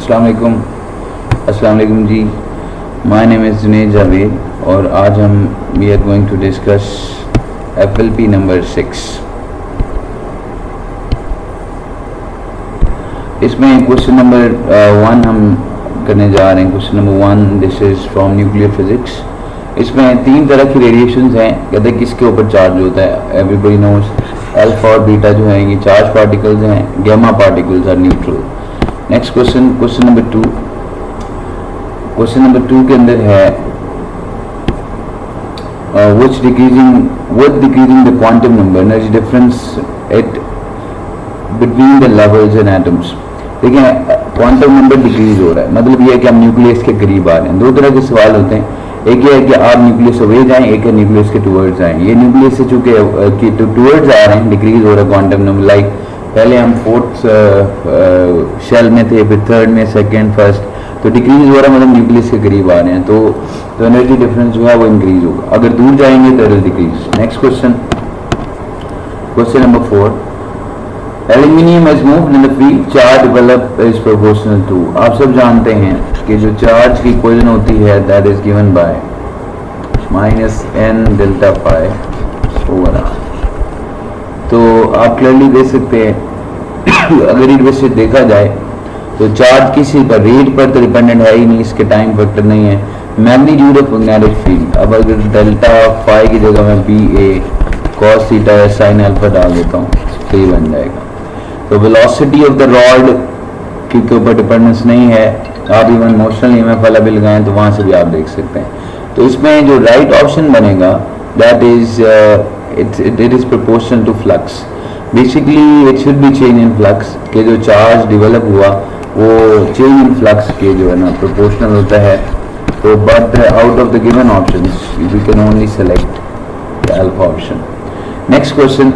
अस्सलाम वालेकुम जी। My name is Junaid Javed और आज हम we are going to discuss FLP number 6। इसमें क्वेश्चन नंबर 1 हम करने जा रहे हैं। Question number 1 this is from nuclear physics. इसमें 3 तरह की रेडिएशंस हैं। कहते हैं किसके ऊपर चार्ज होता है। एवरीबडी नोज अल्फा और बीटा जो है ये चार्ज पार्टिकल्स हैं, gamma particles are neutral. Next question, question number 2। Question number 2 के अंदर है which decreasing the quantum number energy difference at between the levels and atoms. देखिए क्वांटम नंबर डिक्रीज हो रहा है, मतलब ये है कि हम न्यूक्लियस के करीब आ रहे हैं। 2 तरह के सवाल होते हैं, एक ये है कि आप न्यूक्लियस अवे जाएं, एक है न्यूक्लियस के टुवर्ड्स आएं। ये न्यूक्लियस से चूंकि टुवर्ड्स आ रहे हैं, डिक्रीज हो रहा है क्वांटम नंबर। लाइक पहले हम 4th शेल में थे, फिर 3rd में, 2nd, 1st, तो डिक्रीज हो रहा है, मतलब न्यूक्लियस के करीब आ रहे हैं, तो एनर्जी डिफरेंस जो है वो इंक्रीज होगा। अगर दूर जाएंगे तो it decrease. Next question, question number 4। Aluminium has moved in the field, charge develop is proportional to. आप सब जानते हैं कि जो चार्ज की इक्वेशन होती है that is given by -n delta pi over r। तो आप क्लियरली देख सकते हैं अगर इस वजह से देखा जाए तो चार्ज किसी पर रेट पर तो डिपेंडेंट है ही नहीं, इसके टाइम फैक्टर नहीं है। मैग्नीट्यूड ऑफ मैग्नेटिक फील्ड, अब अगर डेल्टा फाई की जगह मैं BA cos थीटा या साइन अल्फा डाल देता हूँ तो ये बन जाएगा। तो वेलोसिटी ऑफ द रॉड के ऊपर डिपेंडेंस नहीं है। आप इवन मोशनल EMF वाला भी लगाएं तो वहाँ से भी आप देख सकते हैं। तो इसमें जो राइट ऑप्शन बनेगा that is it is proportional to flux. Basically it should be change in flux के जो चार्ज डेवलप हुआ वो चेंज इन फ्लक्स के जो है ना प्रोपोर्शनल होता है। तो but out of the given options you can only select the alpha option. Next question,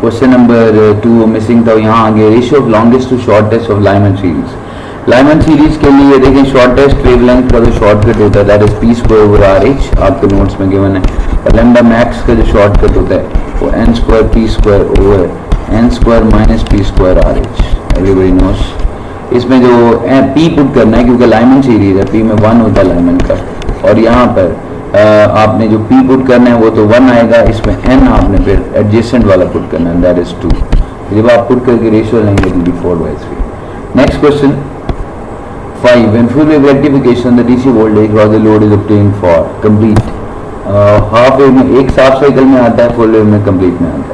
question number 2 missing था यहाँ आगे। Ratio of longest to shortest of Lyman series. Lyman series के लिए देखें शॉर्टेस्ट वेवलेंथ का जो शॉर्टकट होता है दैट इज p² आपके नोट्स में गिवन है। और लैम्डा मैक्स का जो शॉर्टकट होता है वो n² p² n² - p²RH। Everybody knows. इसमें जो p पुट करना है क्योंकि लाइमन सीरीज है, p में 1 होता है लाइमन का, और यहाँ पर आपने जो p पुट करना है वो तो 1 आएगा, इसमें n आपने फिर एडजेसेंट वाला पुट करना है दैट इज 2। जब आप पुट करके रेशियो लेंगे तो 4/3। Next question 5। When full wave rectification the DC voltage for the load is obtained for complete. Half wave में एक साफ साइकिल में आता है, फुल वेव में कंप्लीट में आता है।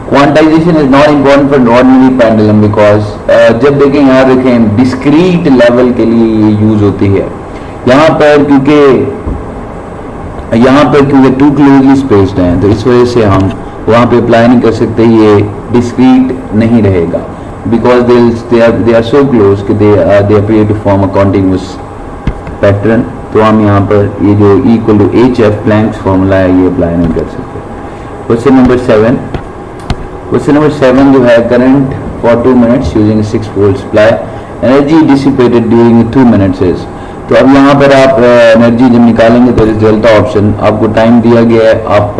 Quantization is not important for ordinary pendulum because जब देखें यहाँ देखें डिस्क्रीट लेवल के लिए ये यूज होती है। यहाँ पर क्योंकि टू क्लोजली स्पेस्ड हैं तो इस वजह से हम वहाँ पे अप्लाई नहीं कर सकते, ये डिस्क्रीट नहीं रहेगा because they are so close कि they appear to form a continuous pattern. तो हम यहाँ पर ये जो equal to HF Planck's formula है ये अप्लाई नहीं कर सकते। Question number 7। क्वेश्चन नंबर 7 जो है current for 2 minutes using 6 volt supply, energy dissipated during 2 minutes is. तो अब यहाँ पर आप एनर्जी जब निकालेंगे तो डेल्टा ऑप्शन आपको टाइम दिया गया है, आप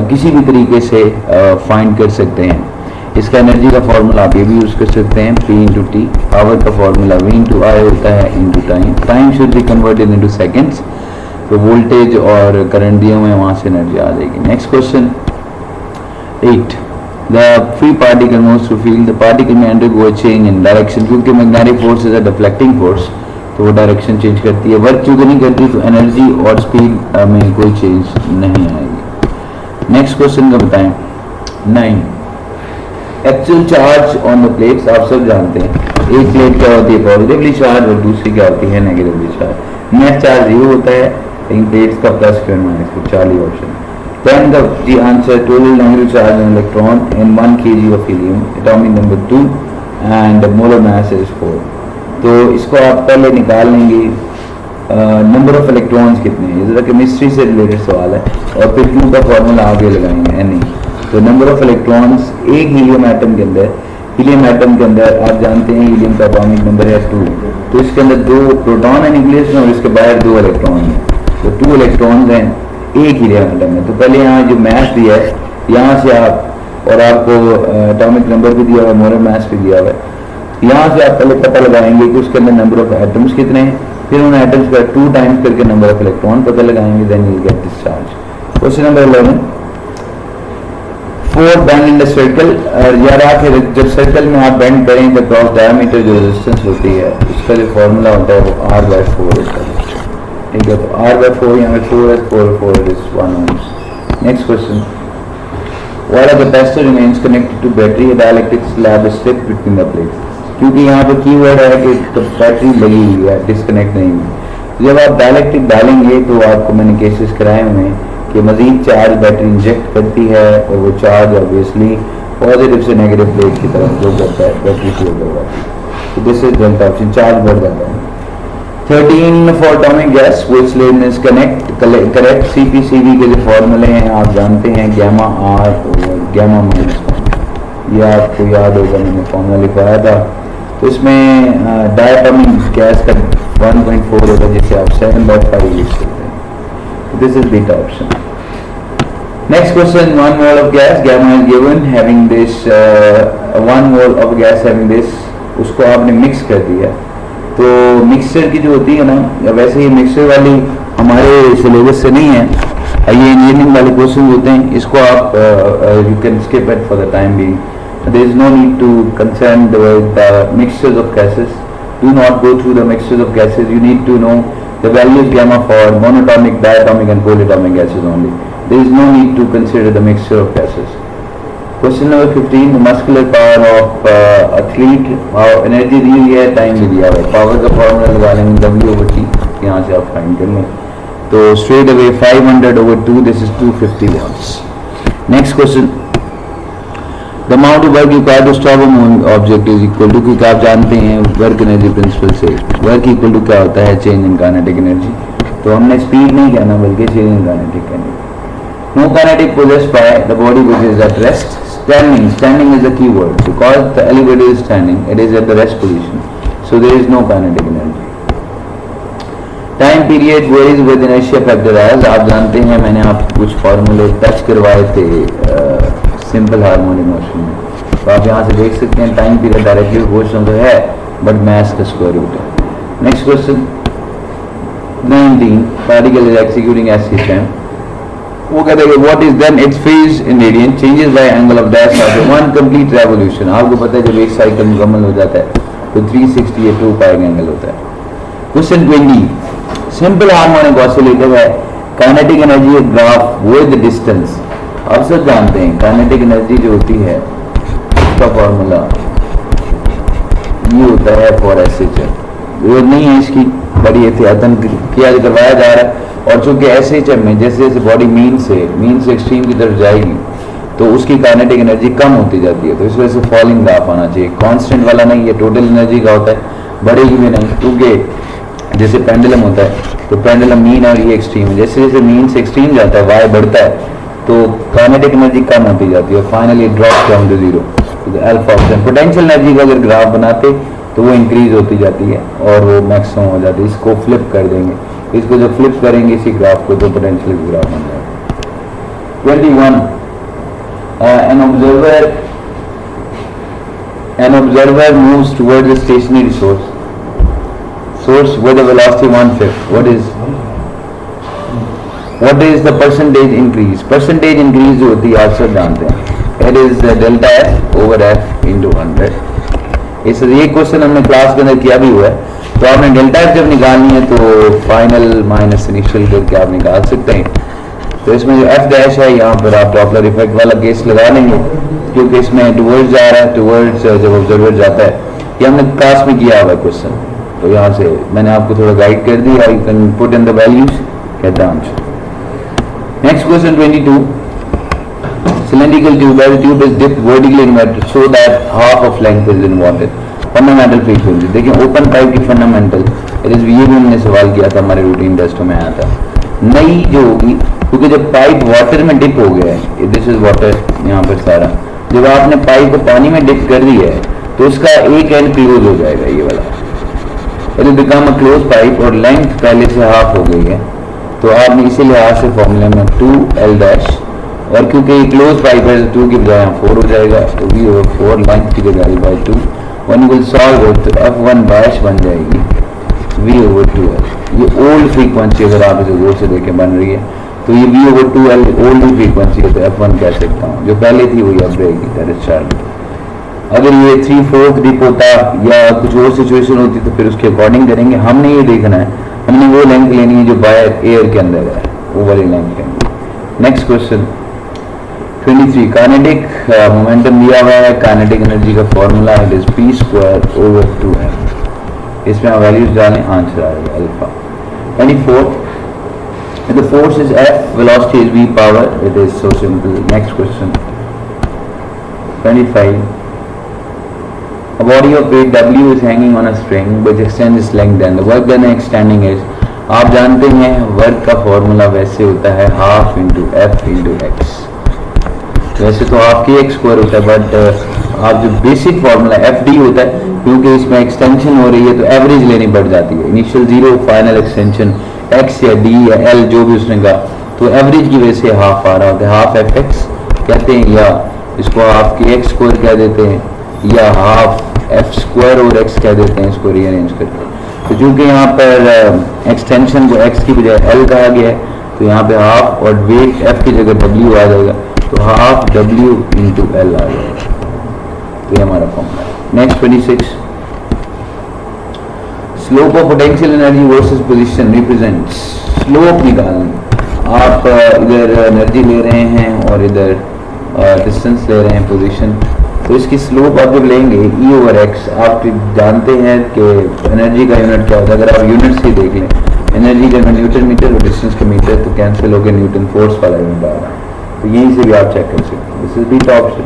किसी भी तरीके से फाइंड कर सकते हैं। इसका एनर्जी का फॉर्मूला आप ये भी यूज़ कर सकते हैं P × T। पावर का फॉर्मूला V × I होता है into time. Time should be converted into seconds. तो वोल्टेज और करंट दिए हुए हैं वहाँ से एनर्जी आ जाएगी। Next question 8। The free particle moves through field, the particle may undergo a change in direction क्योंकि magnetic force is a deflecting force तो वो डायरेक्शन चेंज करती है। वर्क चूंकि नहीं करती तो एनर्जी और स्पीड में कोई चेंज नहीं आएगी। नेक्स्ट क्वेश्चन का बताएं 9। Actual charge on the plates. आप सब जानते हैं एक प्लेट क्या होती है पॉजिटिवली चार्ज और दूसरी क्या होती है नेगेटिवली चार्ज। नेट चार्ज 0 होता है लेकिन प्लेट्स का प्लस और माइनस को 40 option. Then the answer total negative charge on electron in 1 kg of helium, atomic number 2 and molar mass is 4। तो इसको आप पहले निकाल लेंगे नंबर ऑफ इलेक्ट्रॉन्स कितने हैं, जरा केमिस्ट्री से रिलेटेड सवाल है, और फिर Q का फॉर्मूला आगे लगाएंगे Na। तो नंबर ऑफ इलेक्ट्रॉन्स एक हीलियम एटम के अंदर, हीलियम एटम के अंदर आप जानते हैं हीलियम का एटॉमिक नंबर है 2, तो इसके अंदर 2 प्रोटॉन है न्यूक्लियस में और इसके बाहर 2 इलेक्ट्रॉन हैं। तो 2 इलेक्ट्रॉन्स हैं एक हीलियम एटम में। तो पहले यहाँ जो मैथ दिया है यहाँ से आप, और आपको एटॉमिक नंबर भी दिया हुआ है, मोलर मास भी दिया हुआ है, यहाँ से आप पहले पता लगाएंगे कि उसके अंदर नंबर ऑफ एटम्स कितने हैं, फिर उन एटम्स का 2 टाइम्स करके नंबर ऑफ इलेक्ट्रॉन पता लगाएंगे, then you get discharge. Question number 11, 4 bend in the circle. याद रखिए जब सर्कल में आप बेंड करें तो क्रॉस डायमीटर जो रेजिस्टेंस होती है उसका जो फॉर्मूला होता है वो R/4 होता है, ठीक है। तो R/4 यहाँ पे 4 है, 4 is 1 ohms। Next question, while a capacitor remains connected to battery, a dielectric slab is slipped between the plates। क्योंकि यहाँ पे कीवर्ड है कि बैटरी लगी हुई है, डिस्कनेक्ट नहीं हुई। जब आप डायलेक्ट्रिक डालेंगे तो आपको मैंने केसेस कराए हुए हैं कि मजीद चार्ज बैटरी इंजेक्ट करती है और वो चार्ज ऑब्वियसली पॉजिटिव से नेगेटिव प्लेट की तरफ जो करता है बैटरी की होगा। तो this is delta option, charge बढ़ जाता है। 13 for atomic gas which lane is correct. CpCv के जो फॉर्मूले हैं आप जानते हैं, गैमा R और गैमा -1, ये आपको याद होगा मैंने फॉर्मूला लिखवाया था। तो इसमें डायटोमिक गैस का 1.4 होगा जिसे आप 7/5 लिख सकते हैं। This is beta option. Next question, 1 mole of gas gamma is given having this 1 mole of gas having this, उसको आपने मिक्स कर दिया। तो मिक्सचर की जो होती है ना, वैसे ही मिक्सचर वाली हमारे सिलेबस से नहीं है, ये इंजीनियरिंग वाले क्वेश्चन होते हैं, इसको आप you can skip it for the time being. There is no need to concern with the mixtures of gases. Do not go through the mixtures of gases. You need to know the values gamma for monatomic, diatomic and polyatomic gases only. There is no need to consider the mixture of gases. Question number 15, the muscular power of athlete, energy दी हुई है, time भी दिया हुआ है। Power का formula लगा लेंगे W/T, यहाँ से आप फाइंड कर लें। तो straight away 500/2, this is 250 watts. Next question, the amount of work required to stop a moving object is equal to, क्योंकि आप जानते हैं वर्क एनर्जी प्रिंसिपल से वर्क इक्वल टू क्या होता है, चेंज इन काइनेटिक एनर्जी। तो हमने स्पीड नहीं कहना बल्कि change in kinetic energy. No kinetic possessed by the body which is at rest. Standing is the key word, because the elevator is standing, it is at the rest position, so there is no kinetic energy. Time period varies with inertia factor as, आप जानते हैं मैंने आपको कुछ फॉर्मूले touch करवाए थे simple harmonic motion में, तो आप यहाँ से देख सकते हैं टाइम पीरियड डायरेक्टली क्वेश्चन तो है बट मैथ्स का स्क्वायर रूट है। Next question 19, particle is executing as system. वो कहते हैं what is then its phase in radian changes by angle of dash after one complete revolution. आपको पता है जब एक साइकिल मुकम्मल हो जाता है तो 360 या 2 पाई एंगल होता है। क्वेश्चन 20, सिंपल हार्मोनिक ऑसिलेटर है, kinetic energy graph with distance. आप सब जानते हैं काइनेटिक एनर्जी जो होती है उसका फॉर्मूला ये होता है फॉर एसएचएम। जरूरत नहीं है इसकी, बड़ी एहतियातन किया करवाया जा रहा है। और चूंकि एसएचएम में जैसे जैसे बॉडी मीन से एक्सट्रीम की तरफ जाएगी तो उसकी काइनेटिक एनर्जी कम होती जाती है, तो इस वजह से फॉलिंग ग्राफ आना चाहिए। कांस्टेंट वाला नहीं, ये टोटल एनर्जी का होता है, बढ़ेगी भी नहीं, क्योंकि जैसे पेंडुलम होता है तो पेंडुलम मीन और ये एक्सट्रीम है, जैसे जैसे मीन से एक्सट्रीम जाता है वाई बढ़ता है तो काइनेटिक एनर्जी कम होती जाती है, finally drop down to zero. Alpha option. Potential energy का अगर ग्राफ बनाते तो वो इंक्रीज होती जाती है और वो मैक्सिमम हो जाती है। इसको फ्लिप कर देंगे, इसको जब फ्लिप करेंगे इसी ग्राफ को तो पोटेंशियल ग्राफ बन जाएगा। 21, an observer moves towards the stationary source with a velocity 1/5. What is the percentage increase? Percentage increase जो होती है आप सब जानते हैं, it is delta f over f into 100। इस ये क्वेश्चन हमने क्लास के अंदर किया भी हुआ है। तो आपने डेल्टा एफ जब निकालनी है तो फाइनल माइनस इनिशियल करके आप निकाल सकते हैं। तो इसमें जो एफ डैश है यहाँ पर आप डॉपलर इफेक्ट वाला केस लगा लेंगे, क्योंकि इसमें टुवर्ड्स जा रहा है, टुवर्ड्स जब ऑब्जर्वर जाता है, ये हमने क्लास में किया हुआ क्वेश्चन। तो यहाँ से मैंने आपको थोड़ा गाइड कर दिया, you can put in the values, get the answer. Next question 22, cylindrical tube, where the tube is dipped vertically inverted so that half of length is inverted. Fundamental frequency, देखिए open pipe की fundamental, ये भी हमने सवाल किया था, हमारे routine टेस्टों में आया था। नई जो होगी, क्योंकि जब पाइप वाटर में डिप हो गया है, दिस इज वाटर यहाँ पर सारा, जब आपने पाइप को पानी में डिप कर दिया है तो उसका एक एंड क्लोज हो जाएगा, ये वाला it will become a close pipe और लेंथ पहले से हाफ हो गई है। तो आपने इसी लिहाज से फॉर्मूले में 2L डैश, और क्योंकि क्लोज पाइप है 2 की बजाय 4 हो जाएगा, तो V/4 लेंथ की जगह by 2 one will solve it, तो F1 डैश बन जाएगी V/2L। ये ओल्ड फ्रीक्वेंसी अगर आप इसे गौर से देखें बन रही है, तो ये V/2L ओल्ड फ्रीक्वेंसी है, तो F1 कह सकता हूँ, जो पहले थी वही अब रहेगी, दैट इज चार्ज। अगर ये 3/4 डिप होता या कुछ और सिचुएशन होती तो फिर उसके अकॉर्डिंग करेंगे। हमने ये देखना है, हमने वो लेंथ लेनी है जो बाय एयर के अंदर है, वो वाली लेंथ लेंगे। नेक्स्ट क्वेश्चन 23, काइनेटिक मोमेंटम दिया हुआ है, काइनेटिक एनर्जी का फॉर्मूला इट इज P²/2m। इसमें आप वैल्यूज डालें, आंसर आएगा alpha. 24, the force is F, velocity is V power, it is so simple. Next question 25, a body of weight W is hanging on a string which extends its length and the work done extending is, आप जानते हैं work का formula वैसे होता है half into F into x. वैसे तो आपके एक्स स्क्वायर होता है, बट आप जो बेसिक फॉर्मूला एफ डी होता है, क्योंकि इसमें एक्सटेंशन हो रही है तो एवरेज लेनी पड़ जाती है, इनिशियल 0, फाइनल एक्सटेंशन एक्स या डी या एल जो भी उसने कहा, तो एवरेज की वजह से हाफ आ रहा होता है, हाफ एफ एक्स कहते हैं, या इसको आपके एक्स स्क्वायर कह देते हैं, या हाफ एफ स्क्वायर और एक्स कह देते हैं इसको रीअरेंज करके। तो चूंकि यहाँ पर एक्सटेंशन को एक्स की बजाय एल कहा गया है, तो यहाँ पे हाफ और वेट एफ की जगह डब्ल्यू आ जाएगा, तो हाफ डब्ल्यू इंटू एल आ जाएगा, तो ये हमारा फॉर्मूला है। Next 26, slope of potential energy versus position represents, slope निकालना, आप इधर एनर्जी ले रहे हैं और इधर डिस्टेंस ले रहे हैं पोजीशन, तो इसकी स्लोप आप जब लेंगे E/x, आप जानते हैं कि एनर्जी का यूनिट क्या होता है, अगर आप यूनिट से देख लें एनर्जी का न्यूटन मीटर और डिस्टेंस का मीटर, तो कैंसिल होकर न्यूटन फोर्स वाला यूनिट आ रहा है, तो यहीं से भी आप चेक कर सकते हैं। This is B option.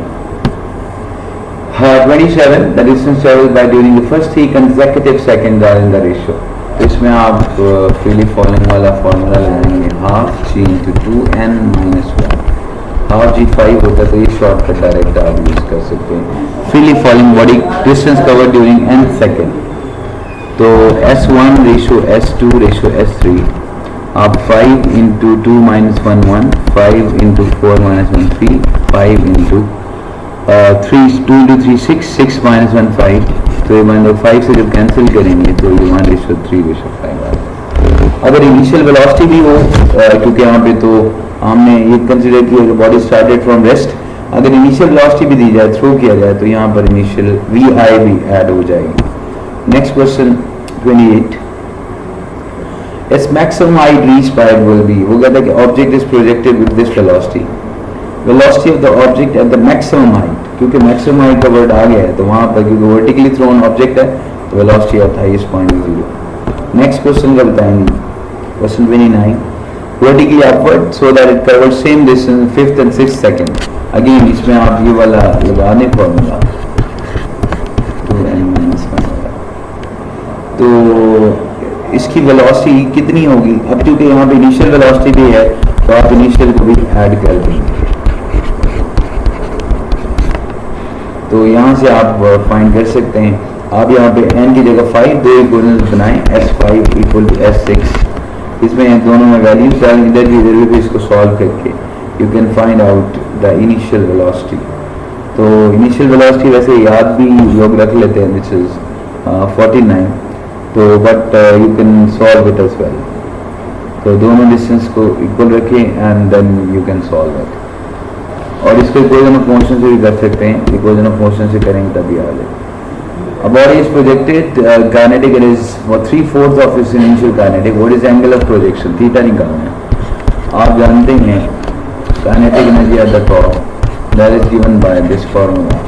27, the distance travelled by during the first 3 consecutive seconds are in the ratio, तो इसमें आप फ्रीली फॉलोइंग वाला फॉर्मूला लगाएंगे, half g into 2n minus 1, half g5 होता है, तो ये शॉर्टकट डायरेक्ट आप यूज कर सकते हैं। Freely following body distance cover during n second, तो S1 ratio S2 ratio S3, आप 5 into 2 minus 1 1, 5 into 4 minus 1 3, 5 into 3 2 into 3 6, 6 minus 1 5, तो ये मान लो 5 से जब कैंसिल करेंगे तो ये 1 रेशो 3 रेशो 5 आ जाएगा। अगर इनिशियल वेलोसिटी भी हो, क्योंकि यहाँ पे तो हमने ये कंसिडर किया कि बॉडी स्टार्टेड फ्रॉम रेस्ट, अगर इनिशियल वेलोसिटी भी दी जाए, थ्रो किया जाए, तो यहाँ पर इनिशियल VI भी ऐड हो जाएगी। Next question 28, its maximum height reached by it will be, वो कहता है कि object is projected with this velocity, velocity of the object at the maximum height, क्योंकि मैक्सिमम हाइट का वर्ड आ गया है, तो वहाँ पर क्योंकि वर्टिकली थ्रोन ऑब्जेक्ट है, तो velocity at highest point 0। Next question का बताएंगे, question 29, vertically upward so that it covers same distance 5th and 6th second, again इसमें आप ये वाला लगाने फॉर्मूला 2n minus 1, तो इसकी वेलोसिटी कितनी होगी, अब क्योंकि यहाँ पे इनिशियल वेलोसिटी भी है, तो आप इनिशियल को भी ऐड कर देंगे, तो यहाँ से आप फाइंड कर सकते हैं। आप यहाँ पे n की जगह 5 दो इक्वेशंस बनाएं, S5 इक्वल टू S6, इसमें दोनों में वैल्यूज डाल, इधर भी इधर भी इसको सॉल्व करके you can find out the initial velocity. तो इनिशियल वेलोसिटी वैसे याद भी लोग रख लेते हैं, विच इज 49, तो but you can solve it as well, तो दोनों डिस्टेंस को इक्वल रखें and then you can solve it, और इसको इक्वेशन ऑफ मोशन से भी कर सकते हैं, इक्वेशन ऑफ मोशन से करेंगे तभी आ जाए। A body is projected, kinetic it is for 3/4 of its initial kinetic. What is angle of projection? Theta निकालना है। आप जानते हैं kinetic energy at the top that is given by this formula.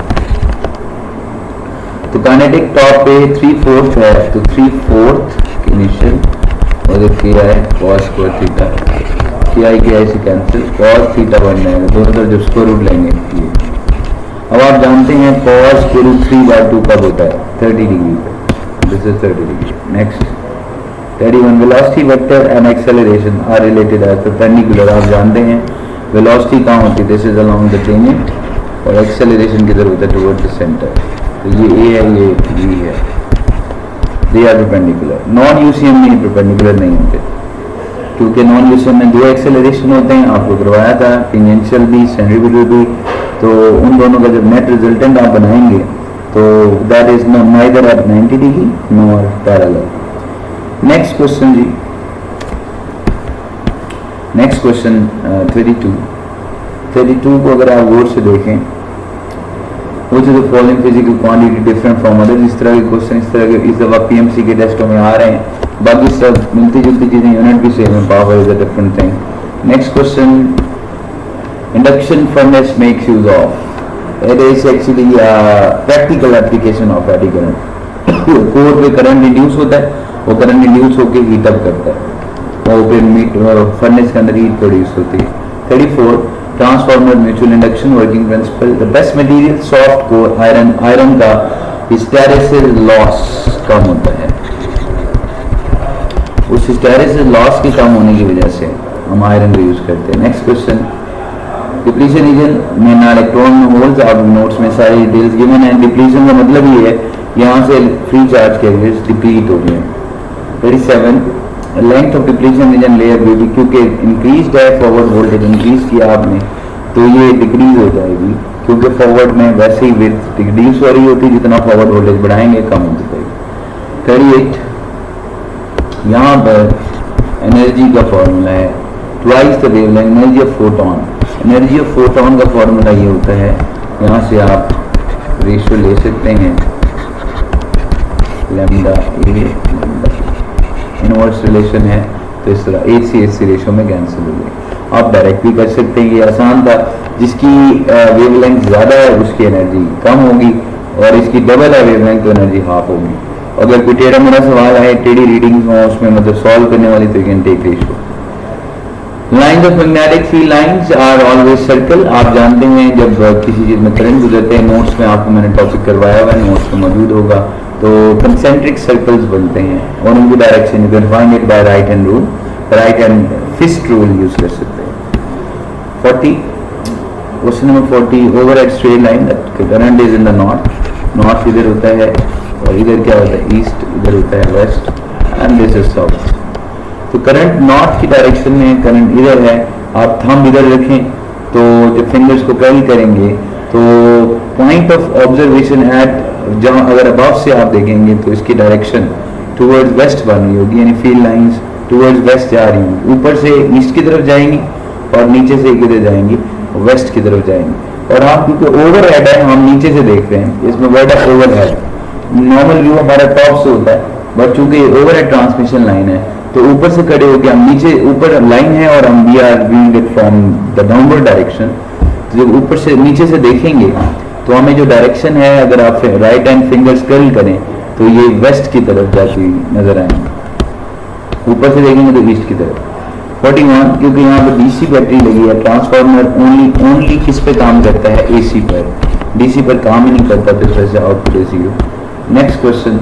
तो kinetic top पे 3/4 है, तो 3/4 initial और जो किया है cos square theta, किया से कैंसिल, cos theta बन जाएगा, दोनों तरफ जब स्क्वायर रूट लेंगे। अब आप जानते हैं cos √3/2 कब होता है, 30 डिग्री पे, this is 30 degree. Next 31, velocity vector and acceleration are related as perpendicular, आप जानते हैं वेलोसिटी कहाँ होती है, this is along the tangent, और एक्सेलरेशन किधर होता है, टुवर्ड द सेंटर, तो ये A है, ये B है, they are perpendicular. Non UCM में परपेंडिकुलर नहीं होते, क्योंकि नॉन यूसीएम में 2 एक्सेलरेशन होते हैं, आपको करवाया था, टेंजेंशियल भी सेंट्रीफ्यूगल भी, तो उन दोनों का जब नेट रिजल्टेंट आप बनाएंगे तो that is neither at 90 degree nor parallel. Next question जी, नेक्स्ट क्वेश्चन 32 को अगर आप गौर से देखें, which is the following physical quantity different from others, इस तरह के क्वेश्चन इस तरह के इस दफा पीएमसी के टेस्टों में आ रहे हैं, बाकी सब मिलती जुलती चीजें, यूनिट भी सेम है, power is a different thing. Next question, induction furnace makes use of, it is actually practical application of eddy current. Core पे करंट रिड्यूस होता है, वो करंट रिड्यूस होकर हीट अप करता है, वो फिर फर्नेस के अंदर हीट प्रोड्यूस होती है। 34 transformer mutual induction working principle, the best material soft core iron, iron का हिस्टैरिसीस लॉस कम होता है, उस हिस्टैरिसीस लॉस के कम होने की वजह से हम आयरन यूज करते हैं। नेक्स्ट क्वेश्चन, डिप्लीशन रीजन में ना इलेक्ट्रॉन होल्स, आप नोट्स में सारी डिटेल्स गिवन है। डिप्लीशन का मतलब ये है यहाँ से फ्री चार्ज कैरियर्स डिप्लीट हो गए। 37 length of depletion region layer भी, क्योंकि इंक्रीज है फॉरवर्ड वोल्टेज इंक्रीज किया आपने तो ये डिक्रीज हो जाएगी, क्योंकि फॉरवर्ड में वैसे ही विड्थ डिक्रीज हो रही होती है, जितना फॉरवर्ड वोल्टेज बढ़ाएंगे कम होती जाएगी। 38 यहाँ पर एनर्जी का फॉर्मूला है twice the wavelength energy of photon. Energy of photon का फॉर्मूला ये होता है, यहाँ से आप रेशियो ले सकते हैं लैम्डा ए लैम्डा, इनवर्स रिलेशन है तो इस तरह 8 रेशियो में कैंसिल हो गए। आप डायरेक्ट भी कर सकते हैं, ये आसान था। जिसकी वेवलेंथ ज़्यादा है उसकी एनर्जी कम होगी, और इसकी डबल है वेवलेंथ तो एनर्जी हाफ होगी। अगर कोई टेढ़ा मेढ़ा सवाल है, टेढ़ी रीडिंग्स हो उसमें मतलब सॉल्व करने वाली, तो you can take ratio. Lines of magnetic field lines are always circle. आप जानते हैं जब किसी चीज़ में करंट गुजरते हैं, नोट्स में आपको मैंने टॉपिक करवाया हुआ है, नोट्स में मौजूद होगा, तो कंसेंट्रिक सर्कल्स बनते हैं और उनकी direction you can find it by right hand rule, right hand fist rule use कर सकते हैं। 40 question number 40, over at straight line that current is in the north, north इधर होता है और इधर क्या होता है ईस्ट, इधर होता है west and this is south. तो करंट नॉर्थ की डायरेक्शन में करंट इधर है, आप थंब इधर रखें तो जब फिंगर्स को कर्ल करेंगे तो पॉइंट ऑफ ऑब्जर्वेशन एट, जहाँ अगर अबव से आप देखेंगे तो इसकी डायरेक्शन टुवर्ड्स वेस्ट बन रही होगी, यानी फील्ड लाइंस टुवर्ड्स वेस्ट जा रही होंगी, ऊपर से ईस्ट की तरफ जाएंगी और नीचे से किधर जाएंगी वेस्ट की तरफ जाएंगी। और हम क्योंकि ओवर हेड है हम नीचे से देख रहे हैं, इसमें वर्ड है ओवर हेड। नॉर्मल व्यू हमारा टॉप से होता है, बट चूंकि ओवर हेड ट्रांसमिशन लाइन है तो ऊपर से खड़े होकर हम नीचे, ऊपर लाइन है और हम we are viewing it from the downward direction, तो जब ऊपर से नीचे से देखेंगे तो हमें जो डायरेक्शन है, अगर आप राइट हैंड फिंगर्स कर्ल करें तो ये वेस्ट की तरफ जाती नजर आएंगे, ऊपर से देखेंगे तो ईस्ट की तरफ। 41 क्योंकि यहाँ पर डीसी बैटरी लगी है, ट्रांसफार्मर ओनली किस पे काम करता है, एसी पर, डीसी पर काम ही नहीं करता, तो इस वजह से आउटपुट एसी हो। नेक्स्ट क्वेश्चन,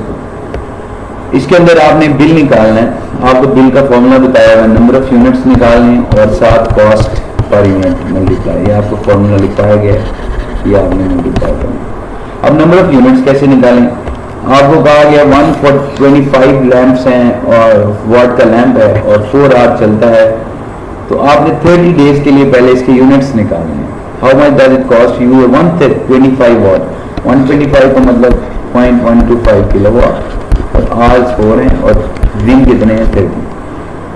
इसके अंदर आपने बिल निकालना है, आपको बिल का फॉर्मूला बताया हुआ है, नंबर ऑफ यूनिट्स निकालने और साथ कॉस्ट पर यूनिट मल्टीप्लाई, ये आपको फॉर्मूला लिखाया गया है, ये आपने मल्टीप्लाई करना। अब नंबर ऑफ यूनिट्स कैसे निकालें, आपको कहा गया 125 लैंप्स हैं और वाट का लैंप है और 4 आवर चलता है, तो आपने 30 डेज के लिए पहले इसके यूनिट्स निकालने हैं। How much does it cost you, 125 वाट, 125 का मतलब 0.125 किलोवाट और आवर्स 4 हैं और दिन कितने हैं 30,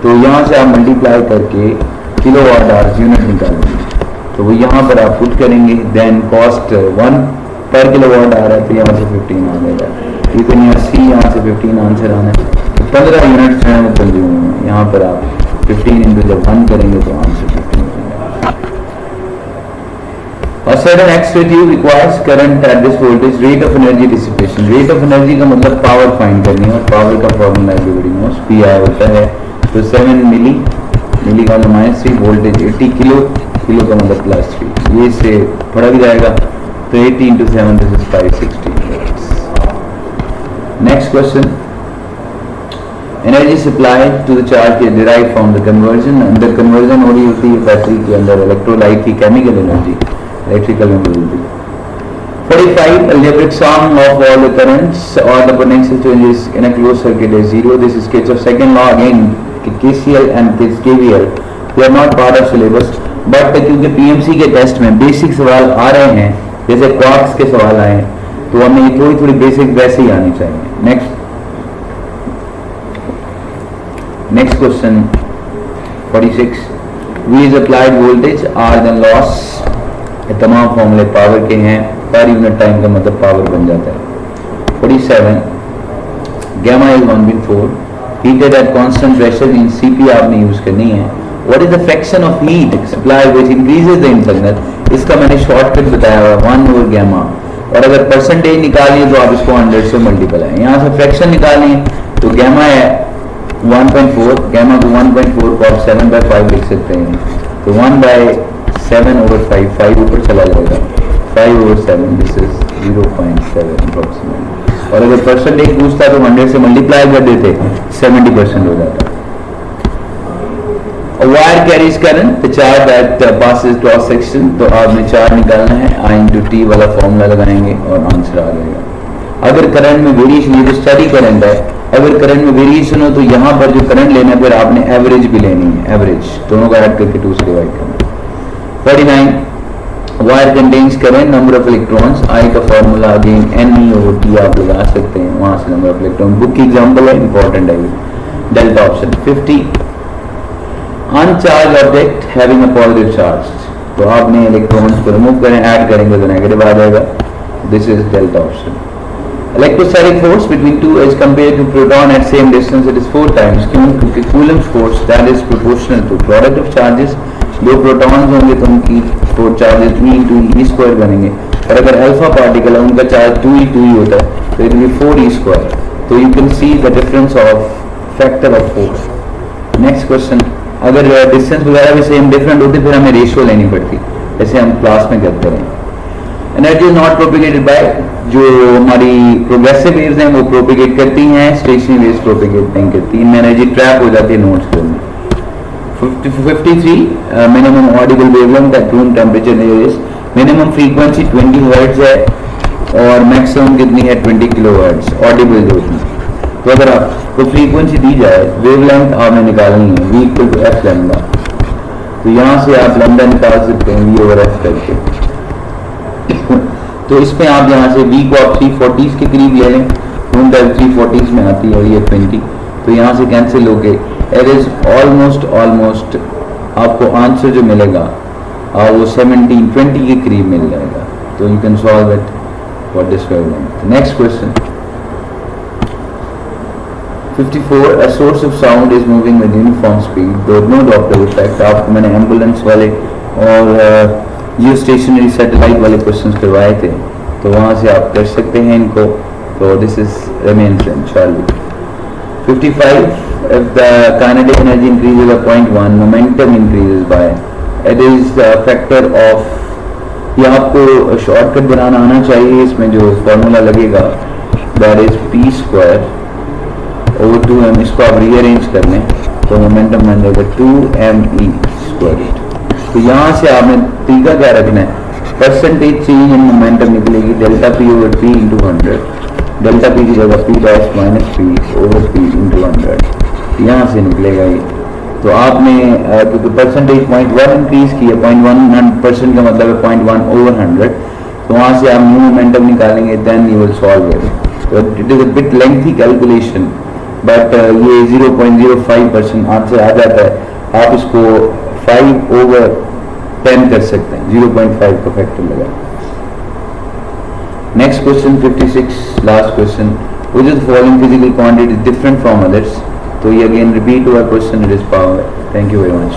तो यहाँ से आप मल्टीप्लाई करके किलोवाट आवर्स यूनिट निकालेंगे, तो वो यहाँ पर आप पुट करेंगे, देन कॉस्ट 1 पर किलोवाट आ रहा है तो यहाँ से 15 आ जाएगा, इतनी 80 यहाँ से 15 आंसर आना है, तो 15 यूनिट जो है वो कंज्यूम होंगे, यहाँ पर आप 15 इंटू जब 1 करेंगे तो आंसर 15 आएगा। A sudden extrative requires current at this voltage, rate of energy dissipation, rate of energy का मतलब पावर फाइंड करनी है और पावर का फॉर्मूला एवरीबॉडी नोस, PI होता है, तो 7 मिली का -3, वोल्टेज 80 किलो का मतलब +3, ये से फड़क जाएगा, तो 80 into 7 this is 560। Next question, energy supply to the charge derive from the conversion, अंदर कन्वर्जन हो रही होती है बैटरी के अंदर इलेक्ट्रोलाइट की केमिकल एनर्जी इलेक्ट्रिकल में बदलती है। 45 algebraic sum of all the currents or the potential changes in a closed circuit is 0. This is case of second law again, KCL and KVL they are not part of syllabus, but क्योंकि PMC के test में basic सवाल आ रहे हैं, जैसे quarks के सवाल आए हैं, तो हमें ये थोड़ी थोड़ी बेसिक वैसे ही आनी चाहिए। Next question 46, V is applied voltage are then loss. ये तमाम फॉर्मूले पावर के हैं, पर यूनिट टाइम का मतलब पावर बन जाता है। 47, gamma is 1.4, heated at constant pressure in CP आपने यूज करनी है। What is the fraction of heat supplied which increases the internal? इसका मैंने शॉर्टकट बताया हुआ 1 over gamma, और अगर परसेंटेज निकालिए तो आप इसको 100 से मल्टीप्लाई, यहाँ से फ्रैक्शन निकालिए तो gamma है 1.4, gamma को 1.4 को आप 7/5 लिख सकते हैं, तो 1/7/5, 5 ऊपर चला जाएगा, 5/7, दिस इज 0.7 अप्रोक्सीमेटली। और अगर परसेंटेज पूछता तो 100 से मल्टीप्लाई कर देते, 70% हो जाता। Wire carries current, the charge that passes cross section, तो आपने चार्ज निकालना है, I into T वाला फॉर्मूला लगाएंगे और आंसर आ जाएगा। अगर करंट में वेरिएशन, ये तो स्टडी करंट है, अगर करंट में वेरिएशन हो तो यहाँ पर जो करंट लेना है फिर आपने एवरेज भी लेनी है, एवरेज दोनों का ऐड करके 2 से डिवाइड करना। 49, wire contains current number of electrons, I का formula again Ne over T आप लगा सकते हैं, वहां से नंबर ऑफ इलेक्ट्रॉन, बुक की एग्जाम्पल है, इंपॉर्टेंट है, delta option. 50, अनचार्ज object having a positive charge, तो आपने इलेक्ट्रॉन्स को रिमूव करें, ऐड करेंगे तो नेगेटिव आ जाएगा, this is delta option. Electrostatic force between two as compare to proton at same distance, it is 4 times, क्यों? क्योंकि Coulomb force that is proportional to product of charges, दो protons होंगे तो उनकी four charges E into E square बनेंगे, और अगर alpha particle है उनका चार्ज 2E होता है तो it will be 4E square, तो you can see the difference of factor of force. Next question, अगर डिस्टेंस वगैरह भी सेम डिफरेंट होते फिर हमें रेशियो लेनी पड़ती, जैसे हम क्लास में करते रहे। एनर्जी नॉट प्रोपिगेटेड बाय, जो हमारी प्रोग्रेसिव वेव्स हैं वो प्रोपिगेट करती हैं, स्टेशनरी वेव्स प्रोपिगेट नहीं करती, इनमें एनर्जी ट्रैप हो जाती है नोट्स के में। 53, minimum Audible wavelength at room temperature is, minimum frequency 20 hertz है और मैक्सिमम कितनी है 20 किलो हर्ट्ज ऑडिबल जो है। तो अगर आपको फ्रीक्वेंसी दी जाए, वेवलेंथ आपने निकालनी है V equal to F lambda, तो यहाँ से आप लैम्डा निकाल सकते हैं V ओवर एफ करके। तो इसमें आप यहाँ से V को आप 340 के करीब ले लें, रूम टेम्परेचर 340 में आती है और ये 20, तो यहाँ से कैंसिल हो गए, इट इज ऑलमोस्ट आपको आंसर जो मिलेगा वो 17-20 के करीब मिल जाएगा, तो you can solve it for this wavelength. Next question 54, a source of sound is moving with uniform speed, there is no Doppler effect। आपको मैंने एम्बुलेंस वाले और जियो स्टेशनरी सैटेलाइट वाले क्वेश्चंस करवाए थे, तो वहाँ से आप कर सकते हैं इनको, तो दिस इज रिमेन्स इंशाल्लाह। 55, if the kinetic energy increases by 0.1, momentum increases by, it is a factor of, ये आपको शॉर्टकट बनाना आना चाहिए, इसमें जो फॉर्मूला लगेगा that is P square over 2m, इसको आप रीअरेंज कर लें तो मोमेंटम बन जाएगा 2me स्क्वायर। तो यहाँ से आपने तरीका क्या रखना है, परसेंटेज चेंज इन मोमेंटम निकलेगी delta P over P into 100, delta P की जगह P dash minus P over P into 100, यहाँ से निकलेगा ये। तो आपने क्योंकि परसेंटेज 0.1 इंक्रीज किया, 0.1% का मतलब है 0.1 ओवर 100, तो वहाँ से आप न्यू मोमेंटम निकालेंगे, then you will solve it. तो it is a bit lengthy calculation, but ये 0.05% आंसर आ जाता है। आप इसको 5/10 कर सकते हैं, 0.5 का फैक्टर लगा। Next question 56, last question, which is the following physical quantity different from others, तो ये अगेन रिपीट हुआ question, it is power. Thank you very much.